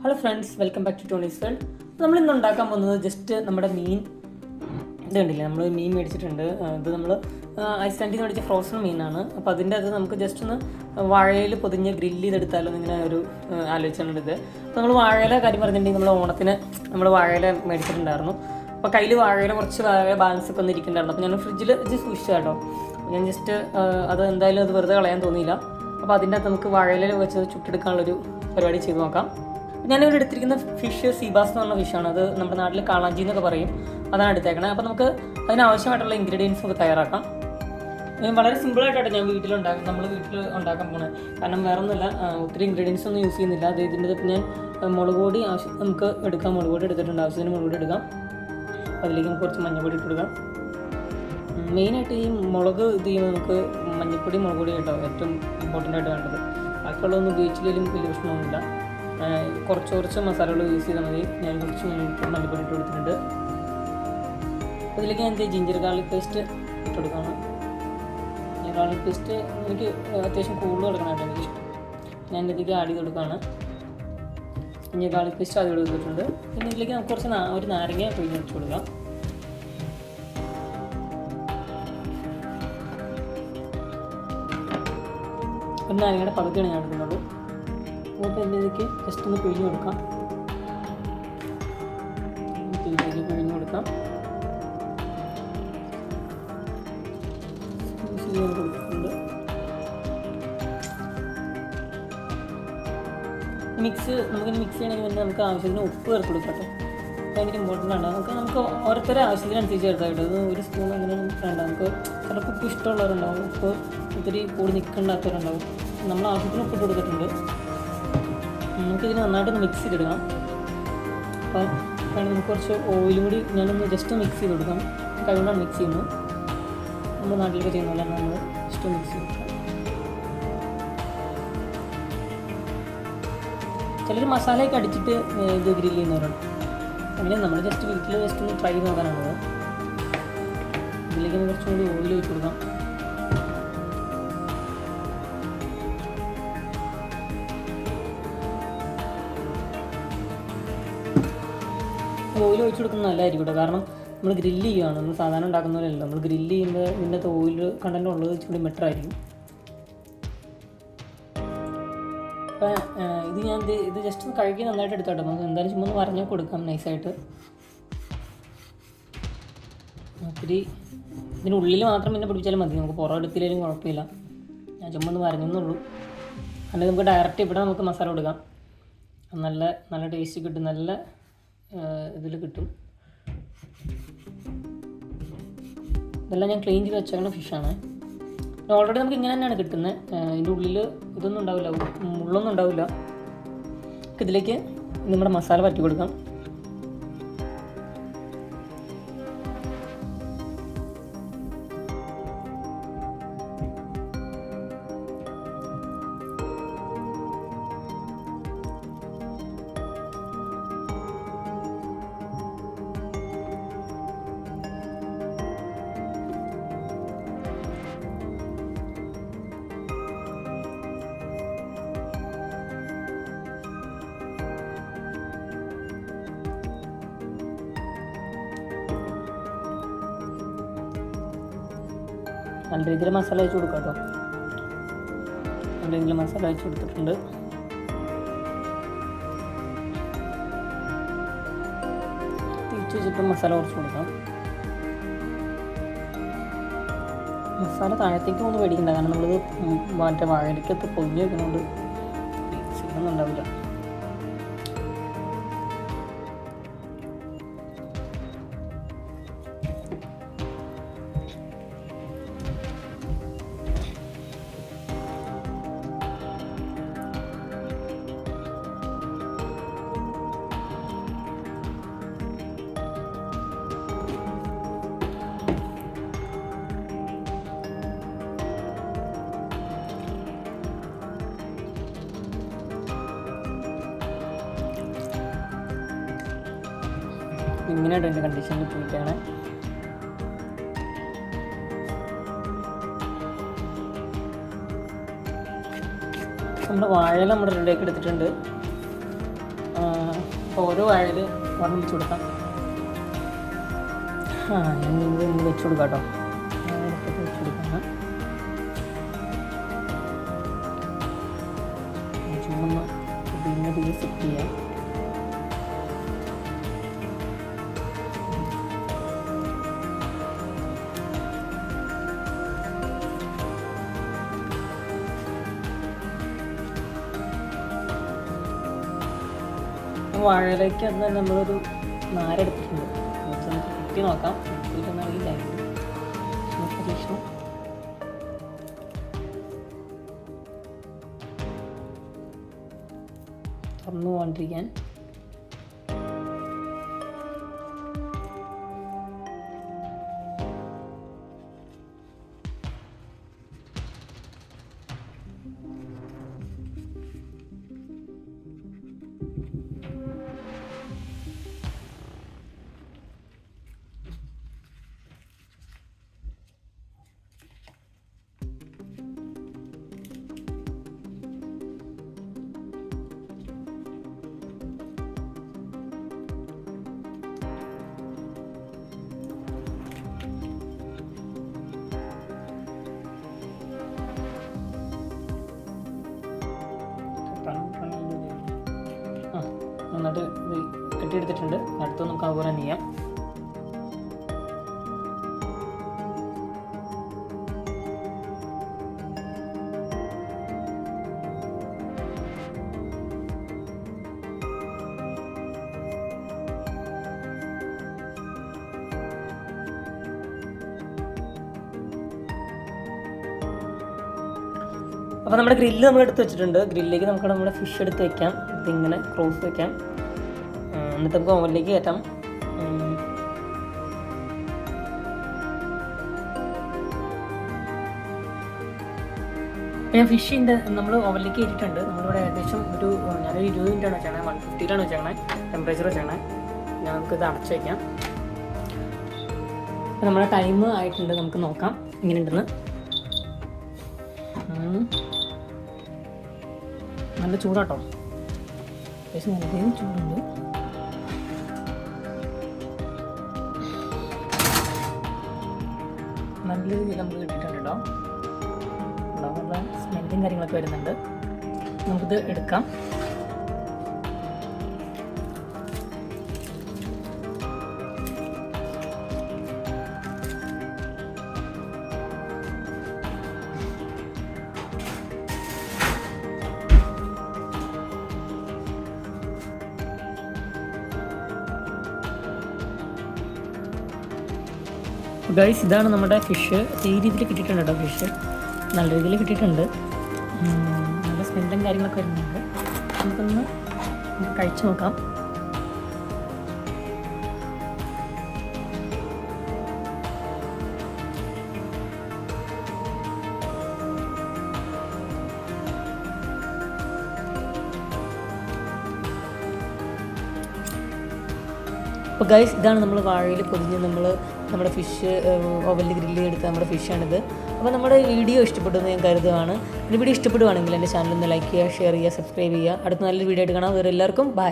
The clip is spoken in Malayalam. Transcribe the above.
Hello friends, welcome back to Tony's world. നമ്മൾ ഇന്ന് ഉണ്ടാക്കാൻ പോകുന്നത് ജസ്റ്റ് നമ്മുടെ മീൻ ഇത് കണ്ടില്ലേ, നമ്മൾ മീൻ മേടിച്ചിട്ടുണ്ട്. ഇത് നമ്മൾ ഐസ്ലാൻഡിൽ നിന്ന് മേടിച്ച ഫ്രോസൺ മീനാണ്. അപ്പോൾ അതിൻ്റെ അത് നമുക്ക് ജസ്റ്റ് ഒന്ന് വാഴയിൽ പൊതിഞ്ഞ് ഗ്രില്ല് ചെയ്തെടുത്താലോ എന്നിങ്ങനെ ഒരു ആലോചിച്ചാണ് ഇത്. അപ്പോൾ നമ്മൾ വാഴയില കാര്യം പറഞ്ഞിട്ടുണ്ടെങ്കിൽ നമ്മൾ ഓണത്തിന് നമ്മൾ വാഴയില മേടിച്ചിട്ടുണ്ടായിരുന്നു. അപ്പോൾ കയ്യിൽ വാഴയില കുറച്ച് വാഴ ബാലൻസ് ഒക്കെ വന്നിരിക്കുന്നുണ്ടായിരുന്നു. അപ്പോൾ ഞാൻ ഫ്രിഡ്ജിൽ സൂക്ഷിച്ചു കേട്ടോ. ഞാൻ ജസ്റ്റ് അത് എന്തായാലും അത് വെറുതെ കളയാൻ തോന്നിയില്ല. അപ്പോൾ അതിൻ്റെ അകത്ത് നമുക്ക് വാഴയില വെച്ച് ചുട്ടെടുക്കാനുള്ളൊരു പരിപാടി ചെയ്ത് നോക്കാം. ഞാനിവിടെ എടുത്തിരിക്കുന്ന ഫിഷ് സീബാസ് എന്ന് പറഞ്ഞ ഫിഷാണ്. അത് നമ്മുടെ നാട്ടിൽ കാളാഞ്ചി എന്നൊക്കെ പറയും. അതാണ് എടുത്തേക്കണത്. അപ്പോൾ നമുക്ക് അതിനാവശ്യമായിട്ടുള്ള ഇൻഗ്രീഡിയൻസ് ഒക്കെ തയ്യാറാക്കാം. വളരെ സിമ്പിളായിട്ടാണ് ഞാൻ നമ്മൾ വീട്ടിൽ ഉണ്ടാക്കാൻ പോണത്. കാരണം വേറെ ഒന്നുമില്ല, ഒത്തിരി ഇൻഗ്രീഡിയൻസ് ഒന്നും യൂസ് ചെയ്യുന്നില്ല. അത് ഇതിൻ്റെ ഇപ്പം ഞാൻ മുളക് പൊടി നമുക്ക് എടുക്കാം. മുളക് പൊടി എടുത്തിട്ടുണ്ട്, ആവശ്യത്തിന് മുളക് പൊടി എടുക്കാം. അതിലേക്ക് നമുക്ക് കുറച്ച് മഞ്ഞൾപ്പൊടി ഇട്ട് കൊടുക്കാം. മെയിനായിട്ട് ഈ മുളക് ഇത് ചെയ്യുമ്പോൾ നമുക്ക് മഞ്ഞൾപ്പൊടി മുളക് പൊടി കേട്ടോ ഏറ്റവും ഇമ്പോർട്ടൻ്റ് ആയിട്ട് വേണ്ടത്. ബാക്കിയുള്ളതൊന്നും ഉപയോഗിച്ചില്ലെങ്കിലും വലിയ പ്രശ്നമൊന്നുമില്ല. കുറച്ച് മസാലകൾ യൂസ് ചെയ്താൽ മതി. ഞാൻ കുറച്ച് മല്ലിപ്പൊടി ഇട്ട് കൊടുത്തിട്ടുണ്ട്. അതിലേക്ക് ഞാൻ ജിഞ്ചർ ഗാർലിക് പേസ്റ്റ് ഇട്ട് കൊടുക്കണം. ജിഞ്ചർ ഗാർലിക് പേസ്റ്റ് എനിക്ക് അത്യാവശ്യം കൂടുതൽ കൊടുക്കണമായിട്ട് എനിക്കിഷ്ടം. ഞാൻ ഇതിലേക്ക് ആഡ് ചെയ്ത് കൊടുക്കുകയാണ്. ജിഞ്ചർ ഗാർലിക് പേസ്റ്റ് ആദ്യം കൊടുത്തിട്ടുണ്ട്. പിന്നെ ഇതിലേക്ക് നമുക്ക് കുറച്ച് ഒരു നാരങ്ങ പിഴിഞ്ഞ് വെച്ച് കൊടുക്കാം. ഒരു നാരങ്ങയുടെ പകുതിയാണ് ഞാൻ എടുക്കുന്നുള്ളൂ. എന്നിട്ട് ഇതിലേക്ക് ജസ്റ്റ് ഒന്ന് പിഴിഞ്ഞ് കൊടുക്കാം. പിഴിഞ്ഞ് കൊടുക്കാം. കൊടുത്തിട്ടുണ്ട്. നമുക്കിനി മിക്സ് ചെയ്യണമെങ്കിൽ തന്നെ നമുക്ക് ആവശ്യത്തിന് ഉപ്പ് ചേർത്ത് കൊടുക്കാം കേട്ടോ. ഭയങ്കര ഇമ്പോർട്ടൻ്റ് ആണ്. നമുക്ക് ഓരോരുത്തരുടെ ആവശ്യത്തിനനുസരിച്ച് ചേർത്താൽ കേട്ടോ. ഇത് ഒരു സ്പൂൺ അങ്ങനെ വേണ്ട. നമുക്ക് ചിലപ്പോൾ ഉപ്പ് ഇഷ്ടമുള്ളവരുണ്ടാവും, ഉപ്പ് ഒത്തിരി കൂടി നിൽക്കേണ്ടാത്തവരുണ്ടാവും. നമ്മൾ ആവശ്യത്തിന് ഉപ്പിട്ട് കൊടുത്തിട്ടുണ്ട്. നമുക്കിതിന് നന്നായിട്ടൊന്ന് മിക്സ് ചെയ്തെടുക്കാം. അപ്പോൾ നമുക്ക് കുറച്ച് ഓയിലും കൂടി ഞാനൊന്ന് ജസ്റ്റ് മിക്സ് ചെയ്ത് കൊടുക്കാം. കൈകൊണ്ടാണ് മിക്സ് ചെയ്യുന്നത്. നമ്മൾ നാട്ടിലൊക്കെ ചെയ്യുന്ന പോലെ നമ്മൾ ജസ്റ്റ് മിക്സ് ചെയ്ത് കൊടുക്കാം. ചിലർ മസാലയൊക്കെ അടിച്ചിട്ട് ഇത് ഗ്രില്ല് ചെയ്യുന്നവരുണ്ട്. അങ്ങനെ നമ്മൾ ജസ്റ്റ് വീട്ടിൽ ജസ്റ്റ് ഒന്ന് ട്രൈ ചെയ്ത് നോക്കാനാണത്. ഇതിലേക്ക് കുറച്ചും കൂടി ഓയിൽ ഒഴിച്ച് കൊടുക്കാം. ഓയിൽ ഒഴിച്ച് കൊടുക്കുന്നത് നല്ലതായിരിക്കും കേട്ടോ. കാരണം നമ്മൾ ഗ്രില്ല് ചെയ്യുകയാണ്. നമ്മൾ സാധാരണ ഉണ്ടാക്കുന്ന പോലെയല്ല. നമ്മൾ ഗ്രില്ല് ചെയ്യുമ്പോൾ ഇതിൻ്റെ ഓയിൽ കണ്ടൻറ്റ് ഉള്ളത് ഇച്ചിരി ബെറ്റർ ആയിരിക്കും. അപ്പോൾ ഇത് ജസ്റ്റ് ഒന്ന് കഴുകി നന്നായിട്ട് എടുത്തോട്ടെ. നമുക്ക് എന്തായാലും ചുമ്മാ ഒന്ന് വരഞ്ഞ് കൊടുക്കാം നൈസായിട്ട്. ഒത്തിരി ഇതിനുള്ളിൽ മാത്രം പിന്നെ പിടിച്ചാലും മതി. നമുക്ക് പുറം എടുത്തില്ലെങ്കിലും കുഴപ്പമില്ല. ഞാൻ ചുമ്മാ ഒന്ന് വരഞ്ഞെന്നുള്ളൂ. അല്ലെങ്കിൽ നമുക്ക് ഡയറക്റ്റ് ഇവിടെ നമുക്ക് മസാല കൊടുക്കാം. നല്ല ടേസ്റ്റ് കിട്ടും. നല്ല ഇതിൽ കിട്ടും. ഇതെല്ലാം ഞാൻ ക്ലീൻ ചെയ്ത് വെച്ചേക്കുന്ന ഫിഷാണ്. ഓൾറെഡി നമുക്ക് ഇങ്ങനെ തന്നെയാണ് കിട്ടുന്നത്. ഇതിൻ്റെ ഉള്ളിൽ ഇതൊന്നും ഉണ്ടാവില്ല, മുള്ളൊന്നും ഉണ്ടാവില്ല. ഇതിലേക്ക് നമ്മുടെ മസാല പറ്റി കൊടുക്കാം. നല്ല രീതിയിൽ മസാല വെച്ച് കൊടുക്കാം കേട്ടോ. നല്ല രീതിയിൽ മസാല വെച്ച് കൊടുത്തിട്ടുണ്ട്. തിരിച്ച് വെച്ചിട്ട് മസാല കുറച്ച് കൊടുക്കാം. മസാല താഴത്തേക്ക് ഒന്ന് പേടിക്കണ്ട. കാരണം നമ്മളിത് മറ്റേ വാഴയ്ക്കത്ത് പൊതിഞ്ഞ് വെക്കുന്നതുകൊണ്ട് സിഗ്നൊന്നും ഉണ്ടാവില്ല. ഇങ്ങനെയായിട്ട് എൻ്റെ കണ്ടീഷനിൽ പോയിട്ടാണ്. നമ്മുടെ വാഴയില നമ്മുടെ റെഡിയാക്കി എടുത്തിട്ടുണ്ട്. ഓരോ വാഴയിൽ ഒരെണ്ണം വെച്ച് കൊടുക്കാം. ഞാൻ വെച്ച് കൊടുക്കാം കേട്ടോ. വെച്ച് കൊടുക്കാം. ചുമ്മാ പിന്നെ സെറ്റ് ചെയ്യാം. വാഴയിലേക്ക് അത് തന്നെ നമ്മളൊരു നാരെടുത്തിട്ടുണ്ട്. നമുക്ക് കുത്തി നോക്കാം. കുത്തിയിട്ടൊന്നും അറിയില്ലായിരുന്നു. പരീക്ഷണം തുറന്നു പോകാണ്ടിരിക്കാൻ. നന്നായിട്ട് ഇത് കെട്ടിയെടുത്തിട്ടുണ്ട്. അടുത്ത് നമുക്ക് അതുപോലെ തന്നെ ചെയ്യാം. അപ്പോൾ നമ്മുടെ ഗ്രില്ല് നമ്മൾ എടുത്ത് വെച്ചിട്ടുണ്ട്. ഗ്രില്ലിലേക്ക് നമുക്ക് നമ്മുടെ ഫിഷ് എടുത്ത് വെക്കാം. ഇതിങ്ങനെ ക്രോസ് വെക്കാം. എന്നിട്ട് നമുക്ക് ഓവനിലേക്ക് കയറ്റാം. ഞാൻ ഫിഷിൻ്റെ നമ്മൾ ഓവനിലേക്ക് കയറ്റിയിട്ടുണ്ട്. നമ്മളിവിടെ ഏകദേശം ഞാനൊരു 20 മിനിറ്റാണ് വെച്ചേക്കണേ. 150 വെച്ചേക്കണേ. ടെമ്പറേച്ചർ വെച്ചേക്കണേ. നമുക്കിത് അടച്ചു വയ്ക്കാം. നമ്മുടെ ടൈം ആയിട്ടുണ്ട്. നമുക്ക് നോക്കാം ഇങ്ങനെ ഉണ്ടെന്ന്. നല്ല ചൂടാട്ടോ. അത്യാവശ്യം നല്ല ചൂടുണ്ട്. നല്ല രീതിയിൽ നമുക്ക് കിട്ടിയിട്ടുണ്ട് കേട്ടോ. നല്ല സ്മെല്ലും കാര്യങ്ങളൊക്കെ വരുന്നുണ്ട്. നമുക്കിത് എടുക്കാം. ഗൈസ്, ഇതാണ് നമ്മുടെ ഫിഷ്. ഈ രീതിയിൽ കിട്ടിയിട്ടുണ്ട് കേട്ടോ. ഫിഷ് നല്ല രീതിയിൽ കിട്ടിയിട്ടുണ്ട്. നല്ല സ്മെല്ലും കാര്യങ്ങളൊക്കെ വരുന്നുണ്ട്. നമുക്കൊന്ന് കഴിച്ചു നോക്കാം. അപ്പോൾ ഗൈസ്, ഇതാണ് നമ്മൾ വാഴയിൽ പൊതിഞ്ഞ് നമ്മുടെ ഫിഷ് ഓവനിൽ ഗ്രില്ല് എടുത്ത നമ്മുടെ ഫിഷാണിത്. അപ്പോൾ നമ്മുടെ വീഡിയോ ഇഷ്ടപ്പെട്ടെന്ന് ഞാൻ കരുതുകയാണ്. വീഡിയോ ഇഷ്ടപ്പെടുവാണെങ്കിൽ എൻ്റെ ചാനൽ ഒന്ന് ലൈക്ക് ചെയ്യുക, ഷെയർ ചെയ്യുക, സബ്സ്ക്രൈബ് ചെയ്യുക. അടുത്ത നല്ലൊരു വീഡിയോ ആയിട്ട് കാണാം. വേറെ എല്ലാവർക്കും ബൈ.